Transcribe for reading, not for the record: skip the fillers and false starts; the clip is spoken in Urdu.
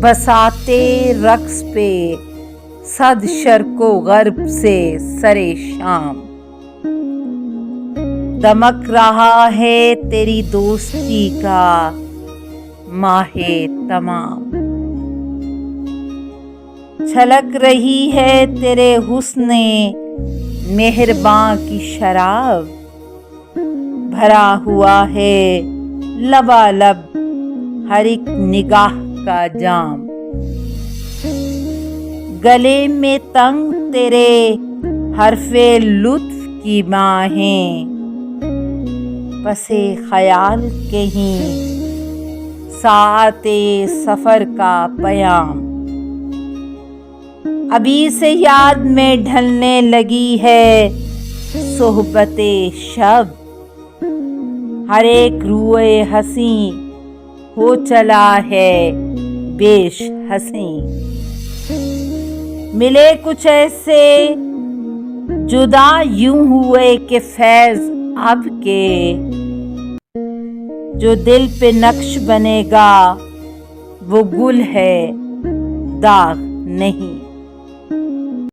بساتے رقص پہ صد شرق و غرب سے سرے شام، دمک رہا ہے تیری دوستی کا ماہ تمام، چھلک رہی ہے تیرے حسن مہرباں کی شراب، بھرا ہوا ہے لبالب ہر ایک نگاہ کا جام، گلے میں تنگ تیرے حرف لطف کی باہیں، پسِ خیال کہیں ساعت سفر کا پیام، ابھی سے یاد میں ڈھلنے لگی ہے صحبت شب، ہر ایک روئے ہنسی ہو چلا ہے بیش ہنسی، ملے کچھ ایسے جدا یوں ہوئے کہ فیض اب کے، جو دل پہ نقش بنے گا وہ گل ہے داغ نہیں۔